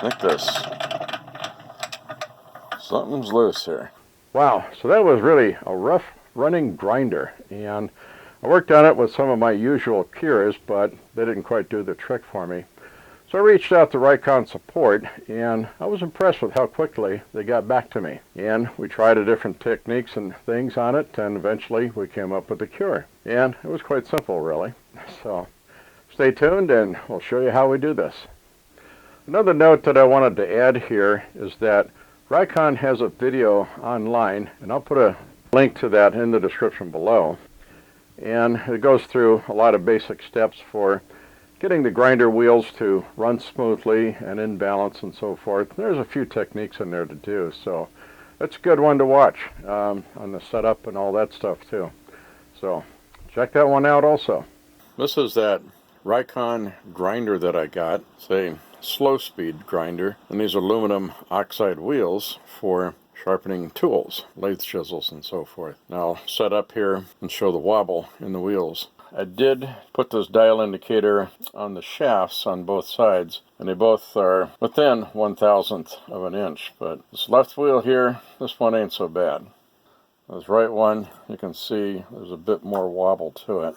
Like this. Something's loose here. Wow, so that was really a rough running grinder, and I worked on it with some of my usual cures, but they didn't quite do the trick for me. So I reached out to Rikon support, and I was impressed with how quickly they got back to me. And we tried different techniques and things on it, and eventually we came up with the cure. And it was quite simple, really. So stay tuned, and we'll show you how we do this. Another note that I wanted to add here is that Rikon has a video online, and I'll put a link to that in the description below. And it goes through a lot of basic steps for getting the grinder wheels to run smoothly and in balance and so forth. There's a few techniques in there to do, so it's a good one to watch on the setup and all that stuff too. So check that one out also. This is that Rikon grinder that I got. It's a slow speed grinder, and these aluminum oxide wheels for sharpening tools, lathe chisels and so forth. Now I'll set up here and show the wobble in the wheels. I did put this dial indicator on the shafts on both sides, and they both are within 1/1000th of an inch, but this left wheel here, this one ain't so bad. This right one, you can see there's a bit more wobble to it.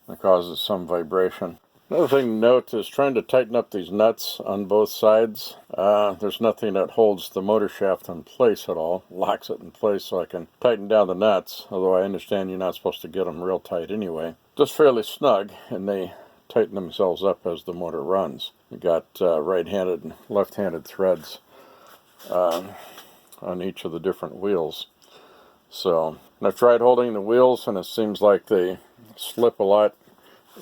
That causes some vibration. Another thing to note is trying to tighten up these nuts on both sides. There's nothing that holds the motor shaft in place at all, locks it in place so I can tighten down the nuts, although I understand you're not supposed to get them real tight anyway. Just fairly snug, and they tighten themselves up as the motor runs. You got right-handed and left-handed threads on each of the different wheels. So I've tried holding the wheels, and it seems like they slip a lot,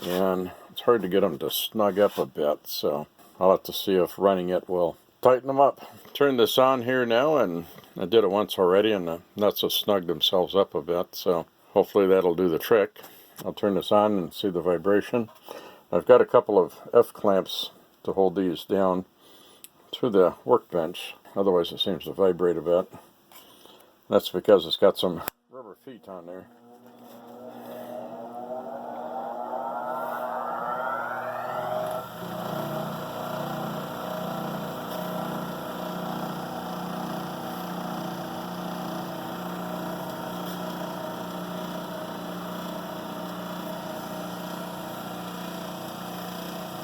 and it's hard to get them to snug up a bit, so I'll have to see if running it will tighten them up. Turn this on here now, and I did it once already, and the nuts have snugged themselves up a bit, so hopefully that'll do the trick. I'll turn this on and see the vibration. I've got a couple of F-clamps to hold these down to the workbench, otherwise it seems to vibrate a bit. That's because it's got some rubber feet on there.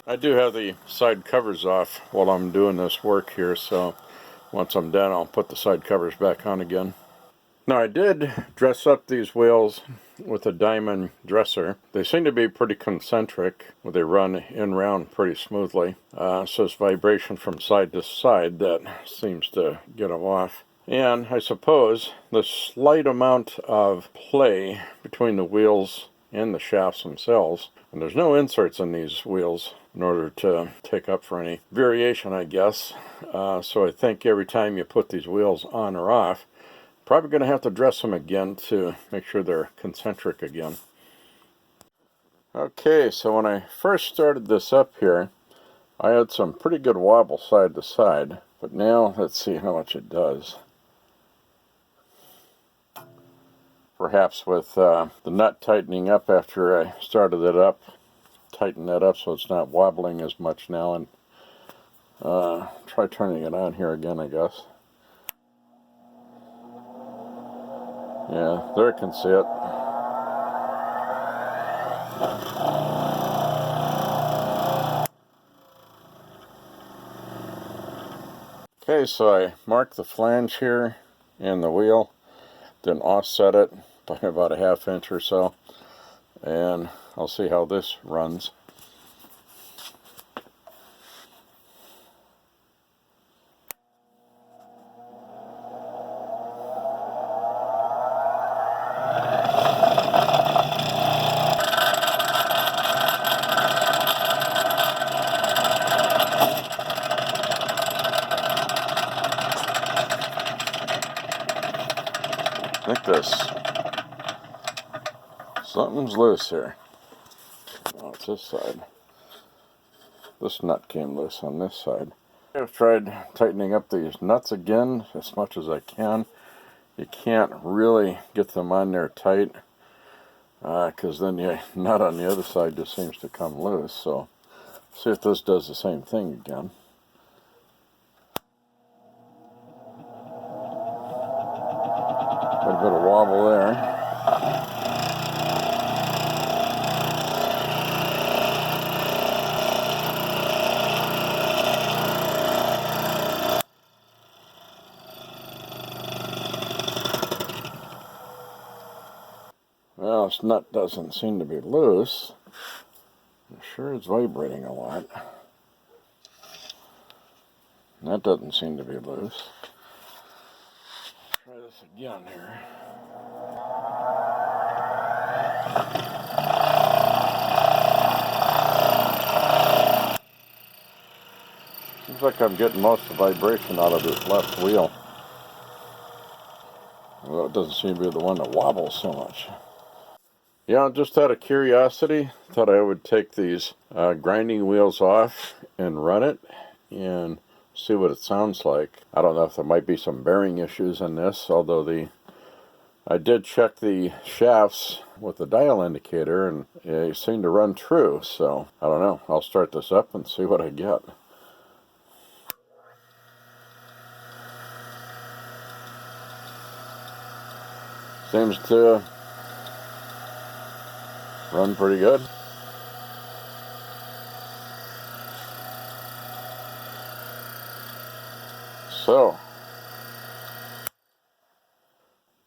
I do have the side covers off while I'm doing this work here, so once I'm done I'll put the side covers back on again. Now I did dress up these wheels with a diamond dresser. They seem to be pretty concentric, where they run in round pretty smoothly. So it's vibration from side to side that seems to get them off. And I suppose the slight amount of play between the wheels and the shafts themselves, and there's no inserts in these wheels in order to take up for any variation, I guess. So I think every time you put these wheels on or off, probably going to have to dress them again to make sure they're concentric again. Okay, so when I first started this up here, I had some pretty good wobble side to side, but now let's see how much it does. Perhaps with the nut tightening up after I started it up, tighten that up so it's not wobbling as much now, and try turning it on here again, I guess. Yeah, there I can see it. Okay, so I marked the flange here and the wheel, then offset it by about a 1/2 inch or so, and I'll see how this runs. Like this. Something's loose here. Oh, it's this side. This nut came loose on this side. I've tried tightening up these nuts again as much as I can. You can't really get them on there tight, because then the nut on the other side just seems to come loose. So see if this does the same thing again. bit of wobble there. Well, this nut doesn't seem to be loose. I'm sure it's vibrating a lot. That doesn't seem to be loose. Try this again here. Seems like I'm getting most of the vibration out of this left wheel. Well, it doesn't seem to be the one that wobbles so much. Yeah, just out of curiosity, thought I would take these grinding wheels off and run it and see what it sounds like. I don't know if there might be some bearing issues in this, although I did check the shafts with the dial indicator and they seem to run true, so I don't know. I'll start this up and see what I get. Seems to run pretty good. So,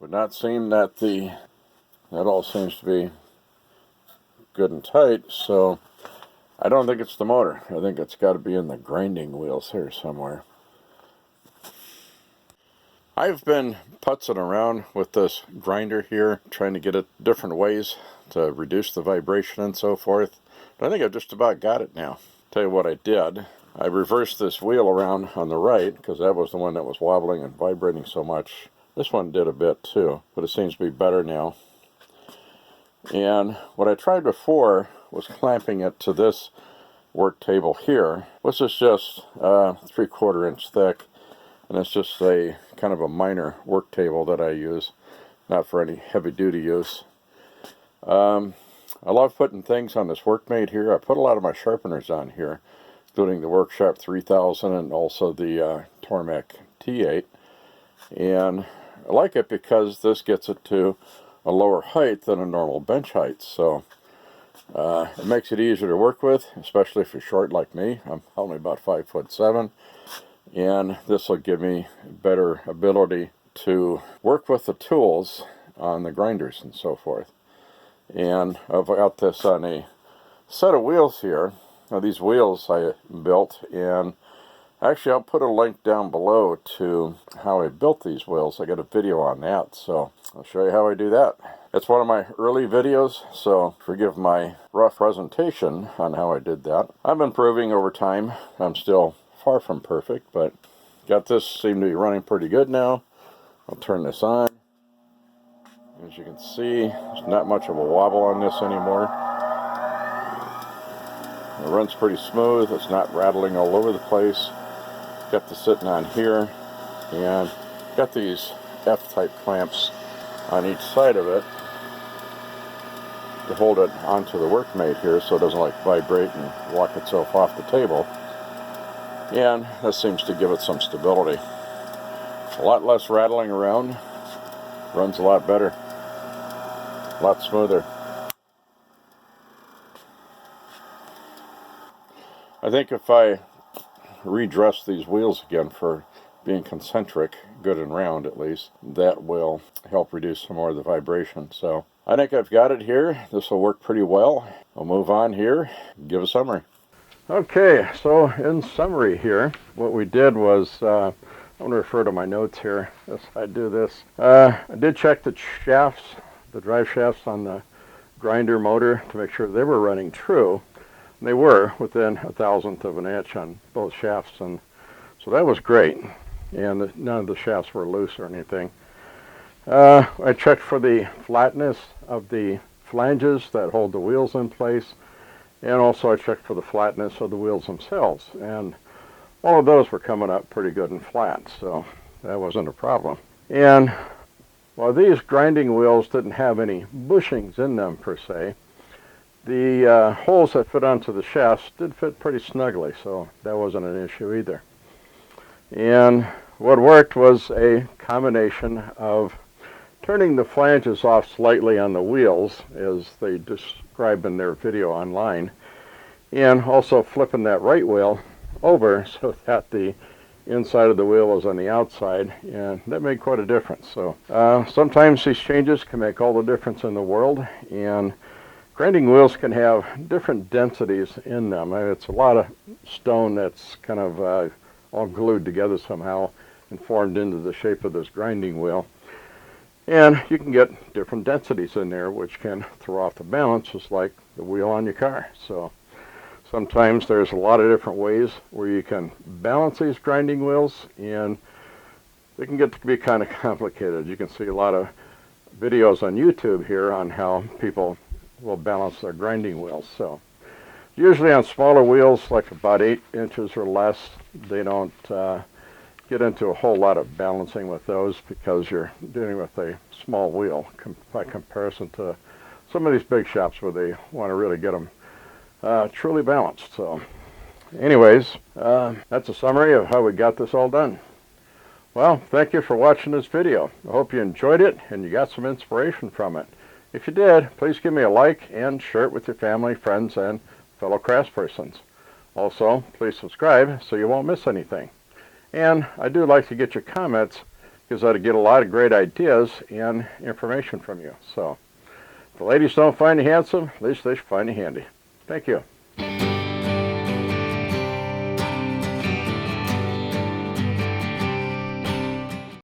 would not seem that that all seems to be good and tight, so I don't think it's the motor. I think it's got to be in the grinding wheels here somewhere. I've been putzing around with this grinder here, trying to get it different ways to reduce the vibration and so forth. But I think I've just about got it now. Tell you what I did. I reversed this wheel around on the right, because that was the one that was wobbling and vibrating so much. This one did a bit too, but it seems to be better now. And what I tried before was clamping it to this work table here, which is just 3/4 inch thick. And it's just a kind of a minor work table that I use, not for any heavy duty use. I love putting things on this workmate here. I put a lot of my sharpeners on here, including the Workshop 3000 and also the Tormek T8. And I like it because this gets it to a lower height than a normal bench height. So it makes it easier to work with, especially if you're short like me. I'm only about 5'7". And this will give me better ability to work with the tools on the grinders and so forth. And I've got this on a set of wheels here. Now these wheels I built, and actually I'll put a link down below to how I built these wheels. I got a video on that, so I'll show you how I do that. It's one of my early videos, so forgive my rough presentation on how I did that. I'm improving over time. I'm still far from perfect, but got this seem to be running pretty good now. I'll turn this on. As you can see, there's not much of a wobble on this anymore. It runs pretty smooth. It's not rattling all over the place. Got this sitting on here, and got these F-type clamps on each side of it to hold it onto the workmate here so it doesn't like vibrate and lock itself off the table. And that seems to give it some stability. A lot less rattling around. Runs a lot better. A lot smoother. I think if I redress these wheels again for being concentric, good and round at least, that will help reduce some more of the vibration. So I think I've got it here. This will work pretty well. I'll move on here, give a summary. Okay, so in summary here, what we did was, I'm going to refer to my notes here as I do this. I did check the shafts, the drive shafts on the grinder motor to make sure they were running true. And they were within 1/1000th of an inch on both shafts, and so that was great. And none of the shafts were loose or anything. I checked for the flatness of the flanges that hold the wheels in place. And also I checked for the flatness of the wheels themselves, and all of those were coming up pretty good and flat, so that wasn't a problem. And while these grinding wheels didn't have any bushings in them per se, the holes that fit onto the shafts did fit pretty snugly, so that wasn't an issue either. And what worked was a combination of turning the flanges off slightly on the wheels, as they describe in their video online, and also flipping that right wheel over so that the inside of the wheel is on the outside, and that made quite a difference. So sometimes these changes can make all the difference in the world, and grinding wheels can have different densities in them. I mean, it's a lot of stone that's kind of all glued together somehow and formed into the shape of this grinding wheel. And you can get different densities in there, which can throw off the balance, just like the wheel on your car. So sometimes there's a lot of different ways where you can balance these grinding wheels, and they can get to be kind of complicated. You can see a lot of videos on YouTube here on how people will balance their grinding wheels. So usually on smaller wheels, like about 8 inches or less, they don't get into a whole lot of balancing with those, because you're dealing with a small wheel by comparison to some of these big shops where they want to really get them truly balanced. So anyways, that's a summary of how we got this all done. Well, thank you for watching this video. I hope you enjoyed it and you got some inspiration from it. If you did, please give me a like and share it with your family, friends, and fellow craftspersons. Also, please subscribe so you won't miss anything. And I do like to get your comments, because I get a lot of great ideas and information from you. So if the ladies don't find you handsome, at least they should find you handy. Thank you.